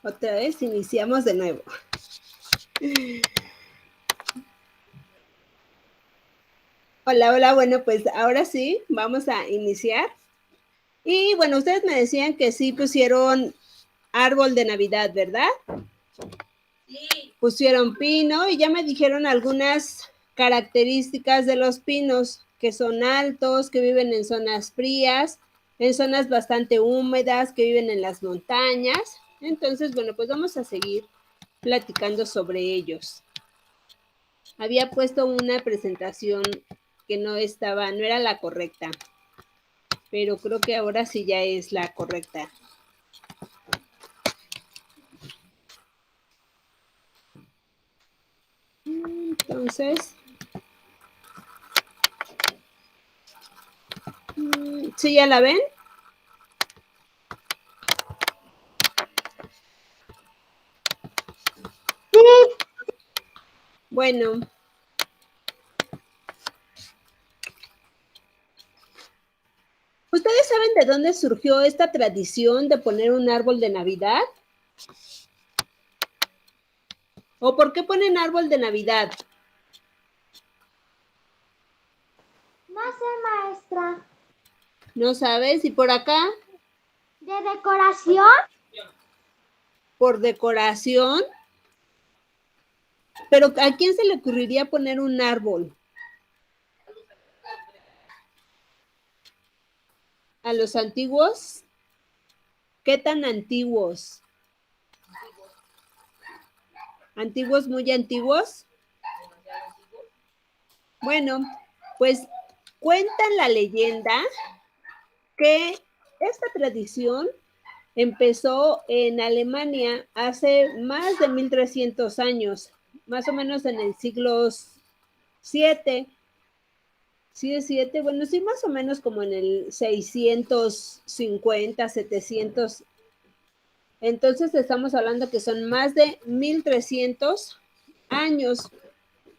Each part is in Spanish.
Otra vez iniciamos de nuevo. Hola, hola, bueno, pues ahora sí, vamos a iniciar. Y bueno, ustedes me decían que sí pusieron árbol de Navidad, ¿verdad? Sí. Pusieron pino y ya me dijeron algunas características de los pinos, que son altos, que viven en zonas frías, en zonas bastante húmedas, que viven en las montañas. Entonces, bueno, pues vamos a seguir platicando sobre ellos. Había puesto una presentación que no era la correcta, pero creo que ahora sí ya es la correcta. Entonces, ¿sí ya la ven? Sí. Bueno. ¿Ustedes saben de dónde surgió esta tradición de poner un árbol de Navidad? ¿O por qué ponen árbol de Navidad? No sé, maestra. ¿No sabes? ¿Y por acá? ¿De decoración? ¿Por decoración? ¿Pero a quién se le ocurriría poner un árbol? ¿A los antiguos? ¿Qué tan antiguos? ¿Antiguos, muy antiguos? Bueno, pues cuentan la leyenda que esta tradición empezó en Alemania hace más de 1300 años, más o menos en el siglo VII. ¿Sí es 7? Bueno, sí, más o menos como en el 650, 700. Entonces estamos hablando que son más de 1300 años.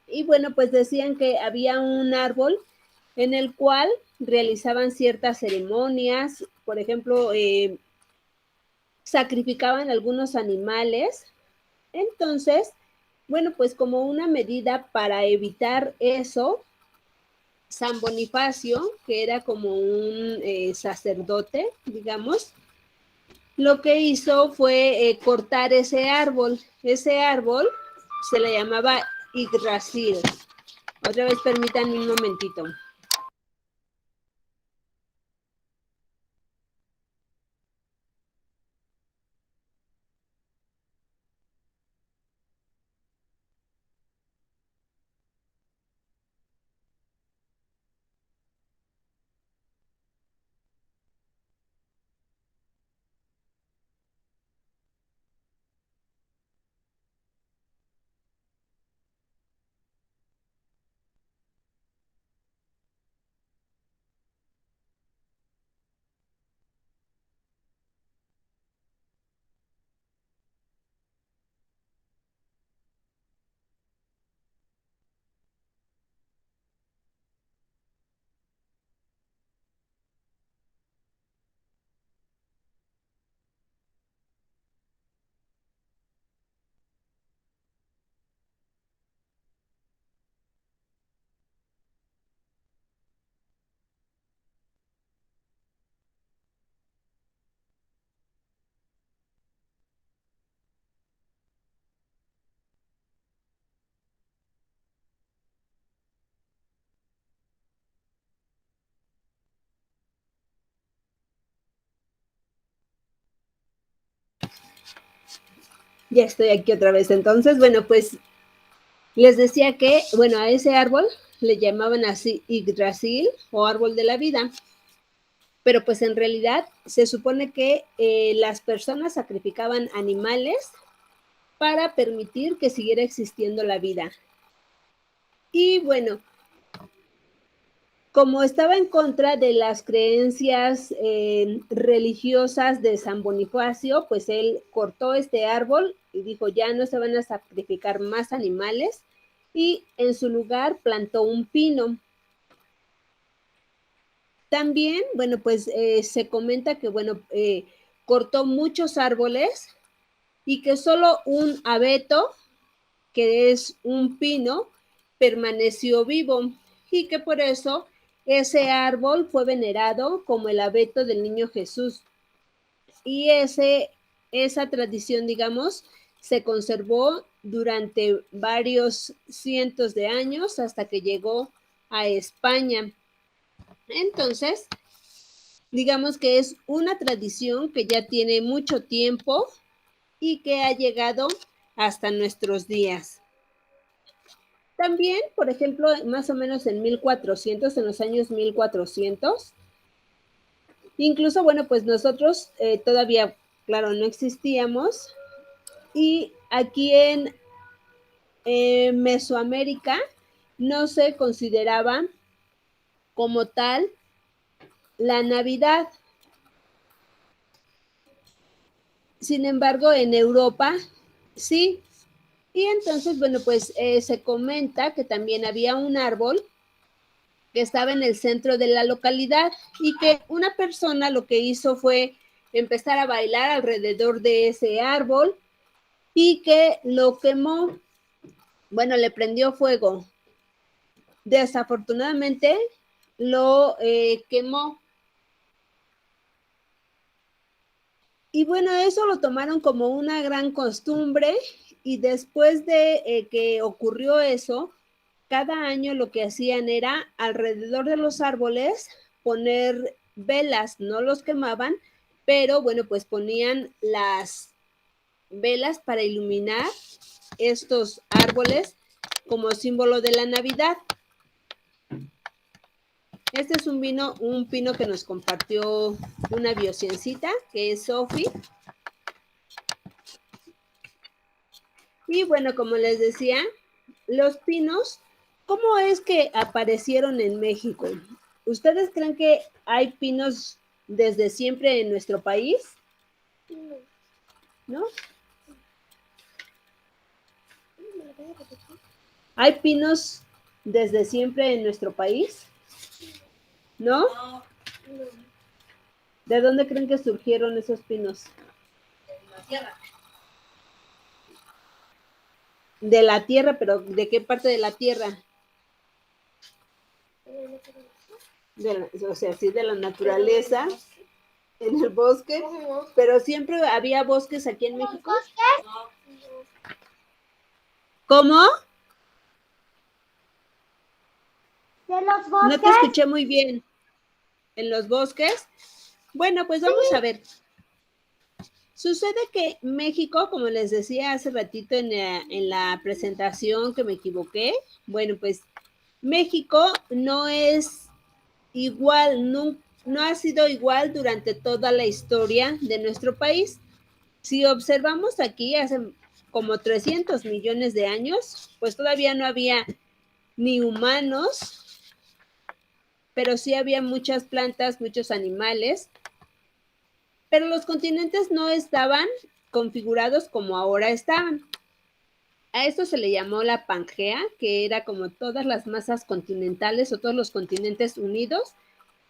Y bueno, pues decían que había un árbol en el cual realizaban ciertas ceremonias, por ejemplo, sacrificaban algunos animales. Entonces, bueno, pues como una medida para evitar eso, San Bonifacio, que era como un sacerdote, digamos, lo que hizo fue cortar ese árbol. Ese árbol se le llamaba Yggdrasil. Otra vez permítanme un momentito. Ya estoy aquí otra vez. Entonces, bueno, pues les decía que, bueno, a ese árbol le llamaban así Yggdrasil o árbol de la vida. Pero pues en realidad se supone que las personas sacrificaban animales para permitir que siguiera existiendo la vida. Y bueno, como estaba en contra de las creencias religiosas de San Bonifacio, pues él cortó este árbol y dijo, ya no se van a sacrificar más animales, y en su lugar plantó un pino. También, bueno, pues se comenta que, bueno, cortó muchos árboles y que solo un abeto, que es un pino, permaneció vivo y que por eso ese árbol fue venerado como el abeto del niño Jesús. Y esa tradición, digamos, se conservó durante varios cientos de años hasta que llegó a España. Entonces, digamos que es una tradición que ya tiene mucho tiempo y que ha llegado hasta nuestros días. También, por ejemplo, más o menos en 1400, en los años 1400, incluso, bueno, pues nosotros todavía, claro, no existíamos, y aquí en Mesoamérica no se consideraba como tal la Navidad. Sin embargo, en Europa sí. Y entonces, bueno, pues se comenta que también había un árbol que estaba en el centro de la localidad y que una persona lo que hizo fue empezar a bailar alrededor de ese árbol y que lo quemó, bueno, le prendió fuego. Desafortunadamente lo quemó. Y bueno, eso lo tomaron como una gran costumbre y después de que ocurrió eso, cada año lo que hacían era alrededor de los árboles poner velas, no los quemaban, pero bueno, pues ponían las velas para iluminar estos árboles como símbolo de la Navidad. Este es un pino que nos compartió una biociencita, que es Sofi. Y bueno, como les decía, los pinos, ¿cómo es que aparecieron en México? ¿Ustedes creen que hay pinos desde siempre en nuestro país? ¿No? ¿Hay pinos desde siempre en nuestro país? ¿No? ¿De dónde creen que surgieron esos pinos? De la tierra. De la tierra, pero ¿de qué parte de la tierra? O sea, sí, de la naturaleza, en el bosque, pero siempre había bosques aquí en México. ¿Cómo? ¿De los bosques? No te escuché muy bien. ¿En los bosques? Bueno, pues vamos a ver. Sucede que México, como les decía hace ratito en la presentación que me equivoqué, bueno, pues México no es igual, no ha sido igual durante toda la historia de nuestro país. Si observamos aquí hace como 300 millones de años, pues todavía no había ni humanos, pero sí había muchas plantas, muchos animales, pero los continentes no estaban configurados como ahora estaban. A esto se le llamó la Pangea, que era como todas las masas continentales o todos los continentes unidos,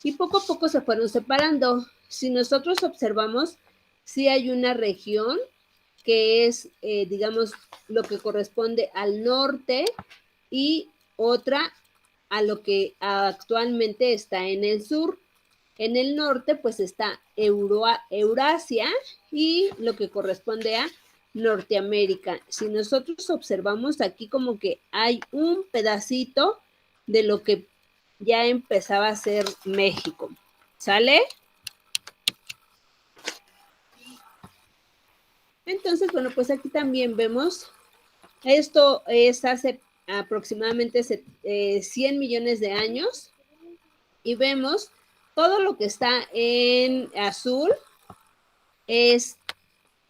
y poco a poco se fueron separando. Si nosotros observamos, sí hay una región que es, digamos, lo que corresponde al norte y otra a lo que actualmente está en el sur. En el norte, pues está Eurasia y lo que corresponde a Norteamérica. Si nosotros observamos aquí como que hay un pedacito de lo que ya empezaba a ser México. ¿Sale? Entonces, bueno, pues aquí también vemos, esto es hace aproximadamente 100 millones de años y vemos todo lo que está en azul es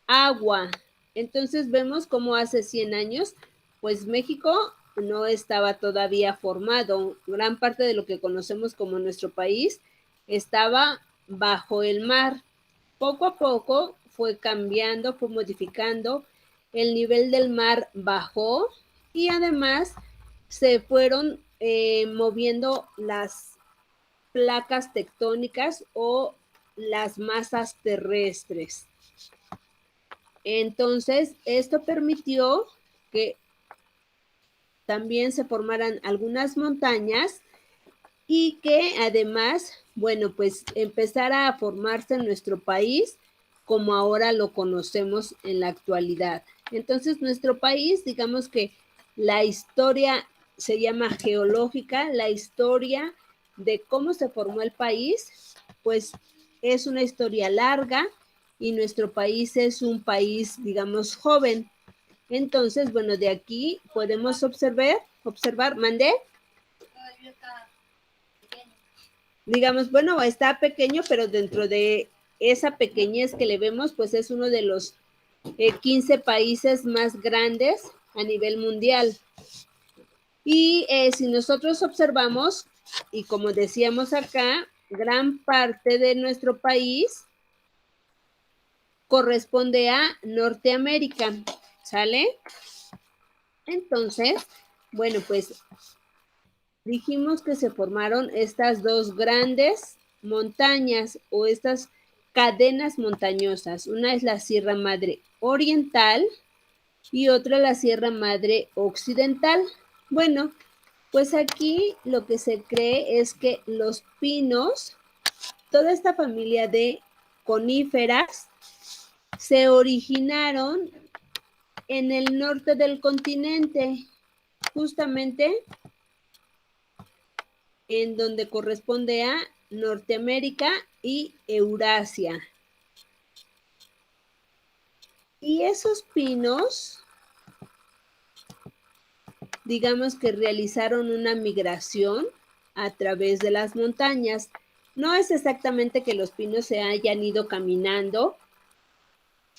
agua. Entonces vemos cómo hace 100 años, pues México no estaba todavía formado. Gran parte de lo que conocemos como nuestro país estaba bajo el mar. Poco a poco fue cambiando, fue modificando, el nivel del mar bajó y además se fueron moviendo las placas tectónicas o las masas terrestres. Entonces, esto permitió que también se formaran algunas montañas y que además, bueno, pues empezara a formarse en nuestro país como ahora lo conocemos en la actualidad. Entonces, nuestro país, digamos que la historia se llama geológica, la historia de cómo se formó el país, pues es una historia larga y nuestro país es un país, digamos, joven. Entonces, bueno, de aquí podemos observar, mandé. Todavía está pequeño. Digamos, bueno, está pequeño, pero dentro de esa pequeñez que le vemos, pues es uno de los 15 países más grandes a nivel mundial. Y si nosotros observamos, y como decíamos acá, gran parte de nuestro país corresponde a Norteamérica, ¿sale? Entonces, bueno, pues dijimos que se formaron estas dos grandes montañas o estas cadenas montañosas. Una es la Sierra Madre Oriental y otra la Sierra Madre Occidental. Bueno, pues aquí lo que se cree es que los pinos, toda esta familia de coníferas, se originaron en el norte del continente, justamente en donde corresponde a Norteamérica y Eurasia. Y esos pinos, digamos que realizaron una migración a través de las montañas. No es exactamente que los pinos se hayan ido caminando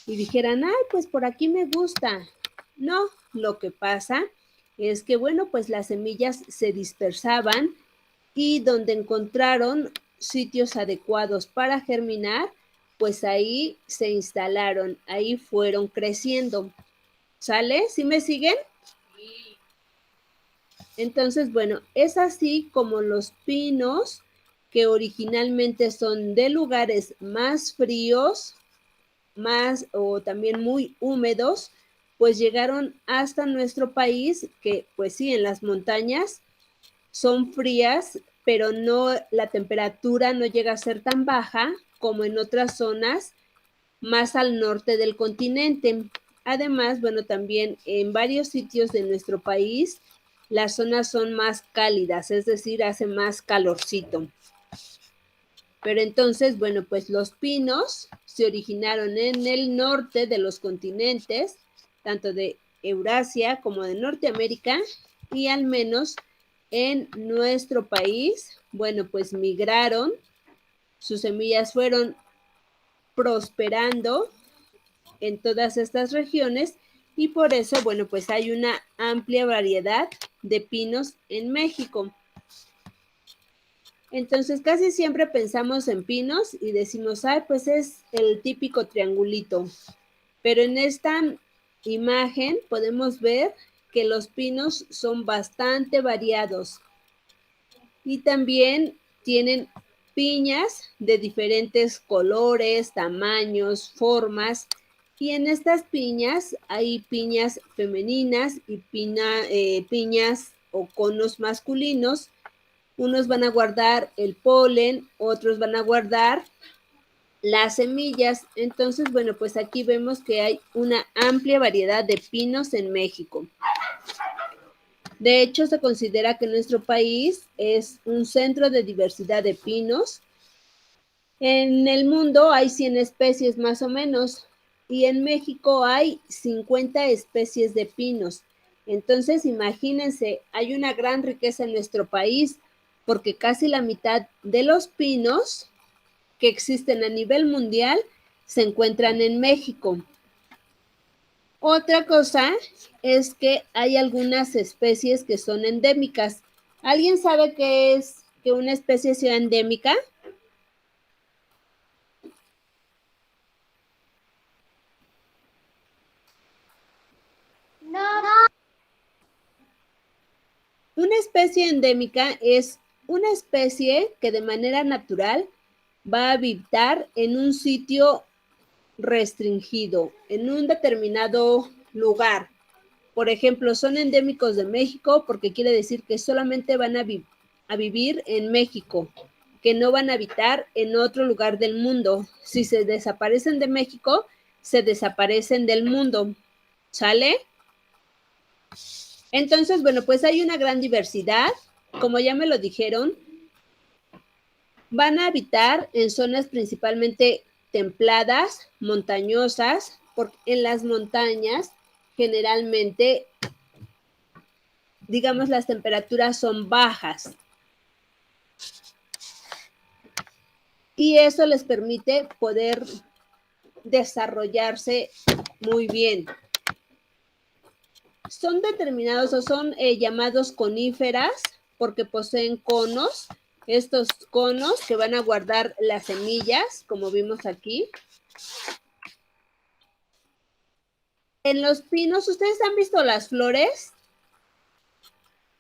y dijeran, ay, pues por aquí me gusta. No, lo que pasa es que, bueno, pues las semillas se dispersaban y donde encontraron sitios adecuados para germinar, pues ahí se instalaron, ahí fueron creciendo. ¿Sale? ¿Sí me siguen? Sí. Entonces, bueno, es así como los pinos, que originalmente son de lugares más fríos, más o también muy húmedos, pues llegaron hasta nuestro país, que pues sí, en las montañas son frías, pero no, la temperatura no llega a ser tan baja como en otras zonas más al norte del continente. Además, bueno, también en varios sitios de nuestro país las zonas son más cálidas, es decir, hace más calorcito. Pero entonces, bueno, pues los pinos se originaron en el norte de los continentes, tanto de Eurasia como de Norteamérica, y al menos en nuestro país, bueno, pues migraron, sus semillas fueron prosperando en todas estas regiones y por eso, bueno, pues hay una amplia variedad de pinos en México. Entonces, casi siempre pensamos en pinos y decimos, ay, pues es el típico triangulito. Pero en esta imagen podemos ver que los pinos son bastante variados y también tienen piñas de diferentes colores, tamaños, formas. Y en estas piñas hay piñas femeninas y piñas o conos masculinos. Unos van a guardar el polen, otros van a guardar las semillas. Entonces, bueno, pues aquí vemos que hay una amplia variedad de pinos en México. De hecho, se considera que nuestro país es un centro de diversidad de pinos. En el mundo hay 100 especies más o menos y en México hay 50 especies de pinos. Entonces, imagínense, hay una gran riqueza en nuestro país porque casi la mitad de los pinos que existen a nivel mundial se encuentran en México. Otra cosa es que hay algunas especies que son endémicas. ¿Alguien sabe qué es que una especie sea endémica? No. Una especie endémica es una especie que de manera natural va a habitar en un sitio restringido en un determinado lugar. Por ejemplo, son endémicos de México porque quiere decir que solamente van a vivir en México, que no van a habitar en otro lugar del mundo. Si se desaparecen de México, se desaparecen del mundo. ¿Sale? Entonces, bueno, pues hay una gran diversidad. Como ya me lo dijeron, van a habitar en zonas principalmente templadas, montañosas, porque en las montañas generalmente, digamos, las temperaturas son bajas. Y eso les permite poder desarrollarse muy bien. Son determinados o son llamados coníferas porque poseen conos, estos conos que van a guardar las semillas, como vimos aquí. En los pinos, ¿ustedes han visto las flores?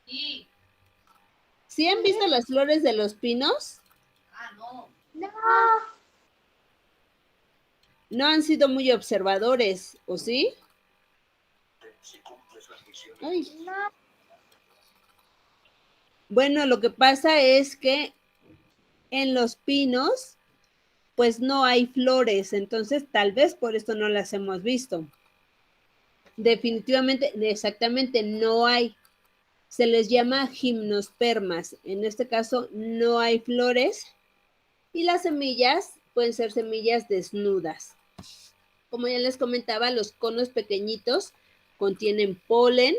Sí. ¿Sí han visto las flores de los pinos? Ah, no. No, No han sido muy observadores, ¿o sí? Ay. no. Bueno, lo que pasa es que en los pinos, pues no hay flores, entonces tal vez por esto no las hemos visto. Definitivamente, exactamente, no hay. Se les llama gimnospermas. En este caso no hay flores y las semillas pueden ser semillas desnudas. Como ya les comentaba, los conos pequeñitos contienen polen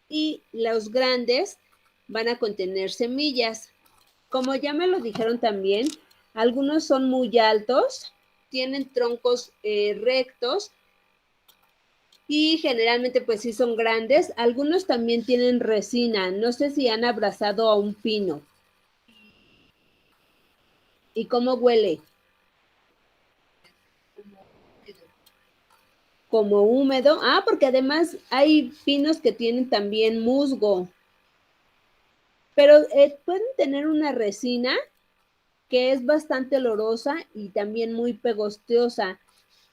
y los grandes van a contener semillas. Como ya me lo dijeron también, algunos son muy altos, tienen troncos rectos y generalmente pues sí son grandes. Algunos también tienen resina. No sé si han abrazado a un pino. ¿Y cómo huele? Como húmedo. Ah, porque además hay pinos que tienen también musgo. Pero pueden tener una resina que es bastante olorosa y también muy pegosteosa.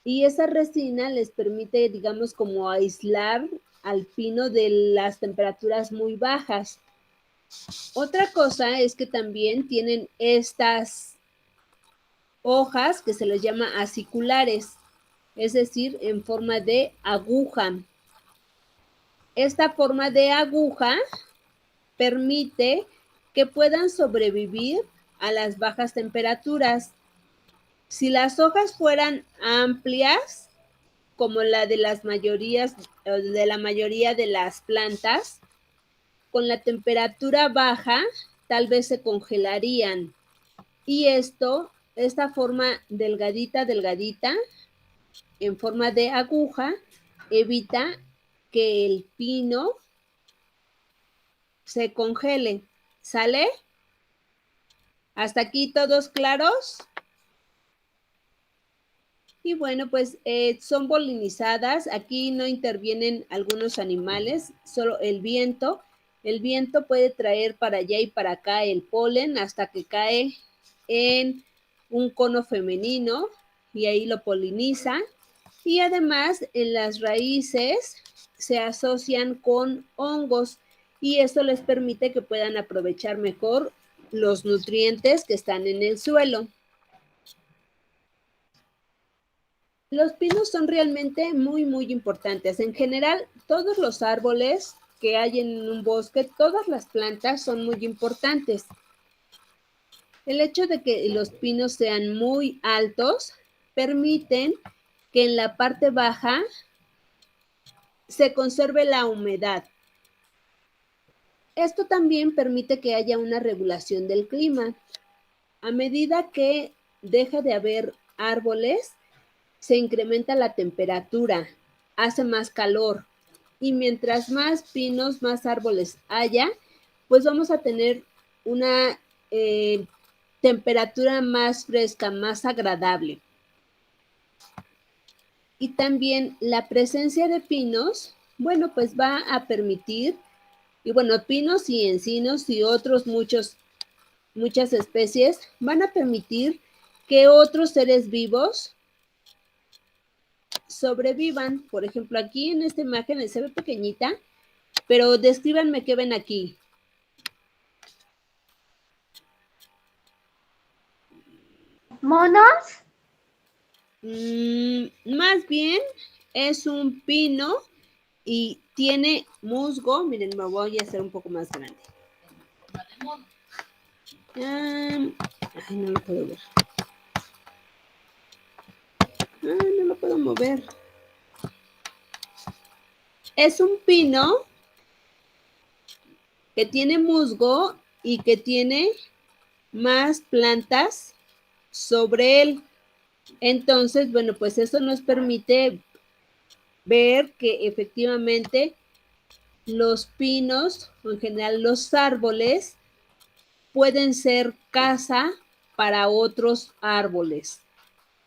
Y esa resina les permite, digamos, como aislar al pino de las temperaturas muy bajas. Otra cosa es que también tienen estas hojas que se les llama aciculares, es decir, en forma de aguja. Esta forma de aguja permite que puedan sobrevivir a las bajas temperaturas. Si las hojas fueran amplias, como la de la mayoría de las plantas, con la temperatura baja, tal vez se congelarían. Y esta forma delgadita, en forma de aguja, evita que el pino se congele. ¿Sale? ¿Hasta aquí todos claros? Y bueno, pues son polinizadas. Aquí no intervienen algunos animales, solo el viento. El viento puede traer para allá y para acá el polen hasta que cae en un cono femenino y ahí lo poliniza. Y además en las raíces se asocian con hongos y esto les permite que puedan aprovechar mejor los nutrientes que están en el suelo. Los pinos son realmente muy, muy importantes. En general, todos los árboles que hay en un bosque, todas las plantas son muy importantes. El hecho de que los pinos sean muy altos permiten que en la parte baja se conserve la humedad. Esto también permite que haya una regulación del clima. A medida que deja de haber árboles, se incrementa la temperatura, hace más calor y mientras más pinos, más árboles haya, pues vamos a tener una temperatura más fresca, más agradable. Y también la presencia de pinos, bueno, pues va a permitir, y bueno, pinos y encinos y otros muchas especies van a permitir que otros seres vivos sobrevivan. Por ejemplo, aquí en esta imagen se ve pequeñita, pero descríbanme qué ven aquí. ¿Monos? Más bien es un pino y tiene musgo. Miren, me voy a hacer un poco más grande. Ay, no lo puedo ver. No lo puedo mover. Es un pino que tiene musgo y que tiene más plantas sobre él. Entonces, bueno, pues eso nos permite ver que efectivamente los pinos, o en general los árboles, pueden ser casa para otros árboles.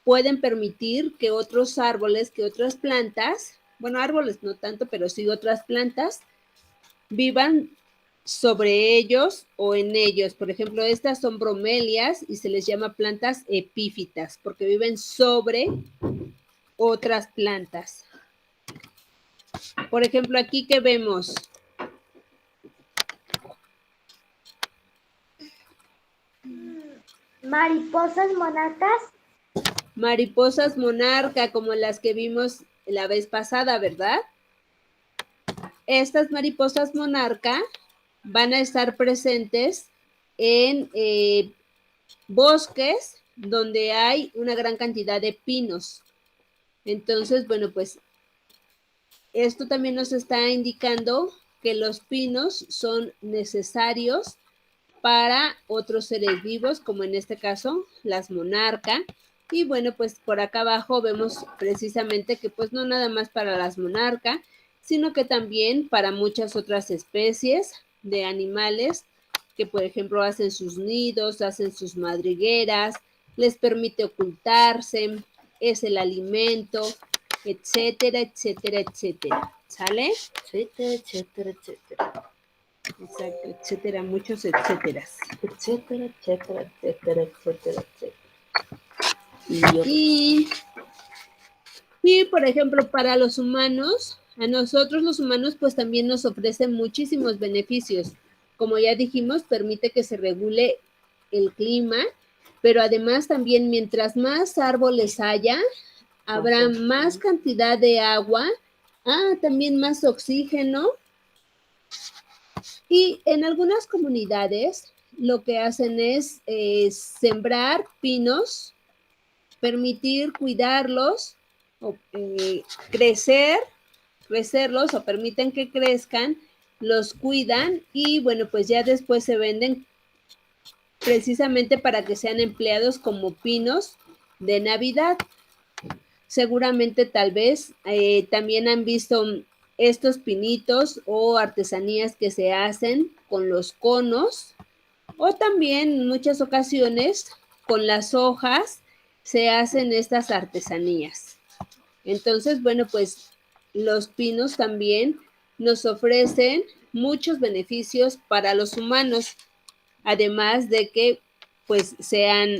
Pueden permitir que otros árboles, que otras plantas, bueno, árboles no tanto, pero sí otras plantas, vivan sobre ellos o en ellos. Por ejemplo, estas son bromelias y se les llama plantas epífitas porque viven sobre otras plantas. Por ejemplo, aquí que vemos. Mariposas monarcas. Mariposas monarca, como las que vimos la vez pasada, ¿verdad? Estas mariposas monarca van a estar presentes en bosques donde hay una gran cantidad de pinos. Entonces, bueno, pues esto también nos está indicando que los pinos son necesarios para otros seres vivos, como en este caso las monarca. Y bueno, pues por acá abajo vemos precisamente que pues no nada más para las monarca, sino que también para muchas otras especies de animales que por ejemplo hacen sus nidos, hacen sus madrigueras, les permite ocultarse, es el alimento, etcétera, etcétera, etcétera. ¿Sale? Etcétera, etcétera, etcétera. Exacto, etcétera, muchos etcéteras. Etcétera, etcétera, etcétera, etcétera, etcétera. Y, por ejemplo, para los humanos, a nosotros los humanos, pues también nos ofrecen muchísimos beneficios. Como ya dijimos, permite que se regule el clima, pero además también mientras más árboles haya, habrá más cantidad de agua, también más oxígeno. Y en algunas comunidades lo que hacen es sembrar pinos, permitir cuidarlos, o, crecerlos o permiten que crezcan, los cuidan y bueno, pues ya después se venden precisamente para que sean empleados como pinos de Navidad. Seguramente tal vez también han visto estos pinitos o artesanías que se hacen con los conos o también en muchas ocasiones con las hojas se hacen estas artesanías. Entonces, bueno, pues los pinos también nos ofrecen muchos beneficios para los humanos, además de que pues sean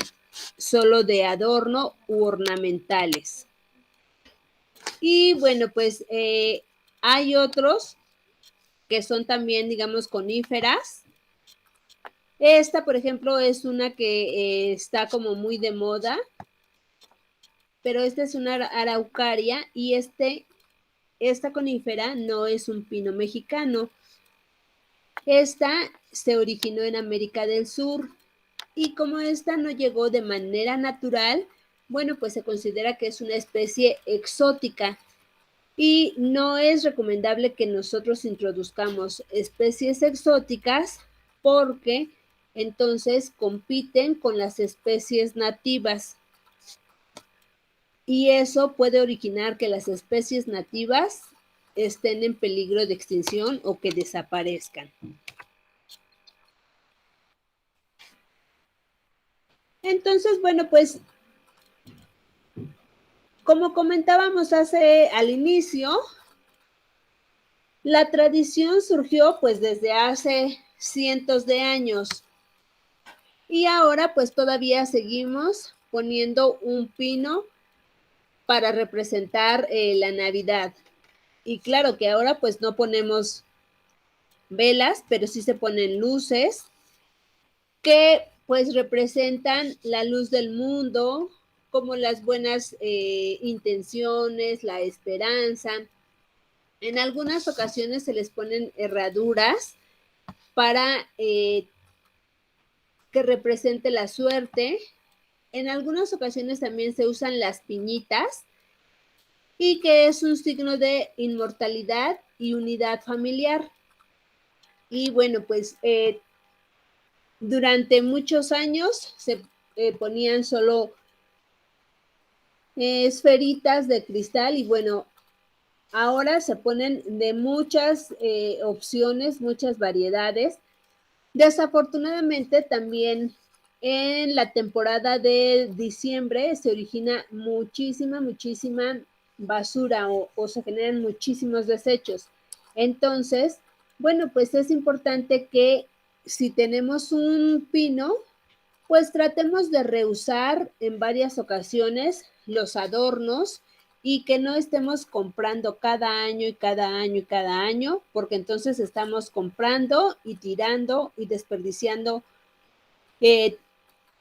solo de adorno u ornamentales. Y bueno, pues hay otros que son también, digamos, coníferas. Esta, por ejemplo, es una que está como muy de moda, pero esta es una araucaria y esta conífera no es un pino mexicano. Esta se originó en América del Sur y como esta no llegó de manera natural, bueno, pues se considera que es una especie exótica y no es recomendable que nosotros introduzcamos especies exóticas porque entonces compiten con las especies nativas. Y eso puede originar que las especies nativas estén en peligro de extinción o que desaparezcan. Entonces, bueno, pues como comentábamos al inicio, la tradición surgió pues desde hace cientos de años y ahora pues todavía seguimos poniendo un pino para representar la Navidad. Y claro que ahora pues no ponemos velas, pero sí se ponen luces que pues representan la luz del mundo, como las buenas intenciones, la esperanza. En algunas ocasiones se les ponen herraduras para que represente la suerte. En algunas ocasiones también se usan las piñitas y que es un signo de inmortalidad y unidad familiar. Y bueno, pues durante muchos años se ponían solo esferitas de cristal y bueno, ahora se ponen de muchas opciones, muchas variedades. Desafortunadamente también en la temporada de diciembre se origina muchísima basura o se generan muchísimos desechos. Entonces, bueno, pues es importante que si tenemos un pino, pues tratemos de reusar en varias ocasiones los adornos y que no estemos comprando cada año y cada año y cada año, porque entonces estamos comprando y tirando y desperdiciando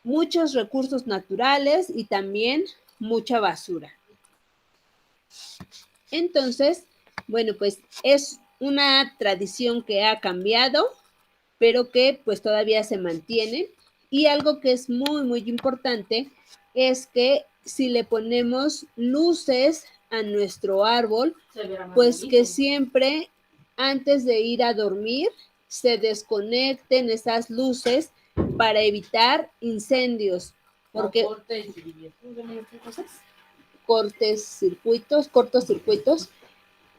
muchos recursos naturales y también mucha basura. Entonces, bueno, pues es una tradición que ha cambiado, pero que pues todavía se mantiene. Y algo que es muy importante es que si le ponemos luces a nuestro árbol, pues que siempre antes de ir a dormir se desconecten esas luces para evitar incendios, porque cortocircuitos.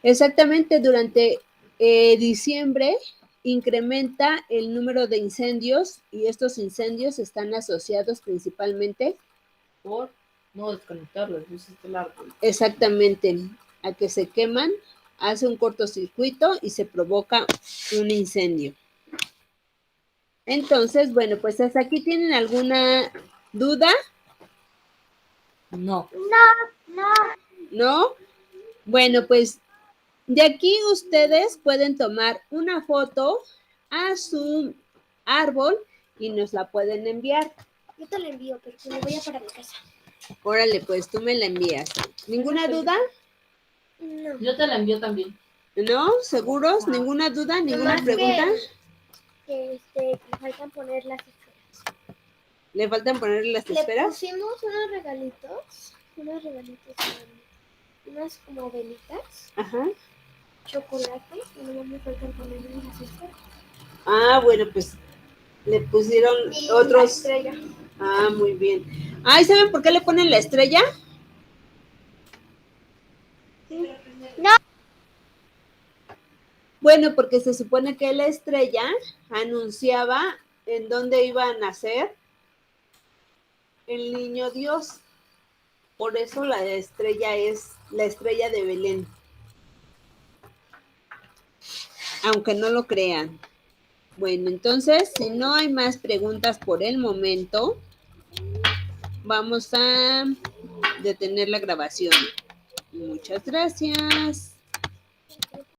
Exactamente, durante diciembre incrementa el número de incendios y estos incendios están asociados principalmente por no desconectar las luces del árbol. Exactamente, a que se queman, hace un cortocircuito y se provoca un incendio. Entonces, bueno, pues hasta aquí tienen alguna duda. No. ¿No? Bueno, pues de aquí ustedes pueden tomar una foto a su árbol y nos la pueden enviar. Yo te la envío, pero me voy a para mi casa. Órale, pues tú me la envías. ¿Ninguna duda? No. Yo te la envío también. ¿No? ¿Seguros? ¿Ninguna duda? ¿Ninguna pregunta? Que le faltan poner las esferas. ¿Le faltan ponerle las Le esferas? pusimos unos regalitos, unas como velitas, Ajá. chocolate, y luego me faltan ponerle las esferas. Ah, bueno, pues le pusieron Y otros. la estrella. Ah, muy bien. Ay, ¿saben por qué le ponen la estrella? No. Bueno, porque se supone que la estrella anunciaba en dónde iba a nacer el niño Dios. Por eso la estrella es la estrella de Belén. Aunque no lo crean. Bueno, entonces, si no hay más preguntas por el momento, vamos a detener la grabación. Muchas gracias.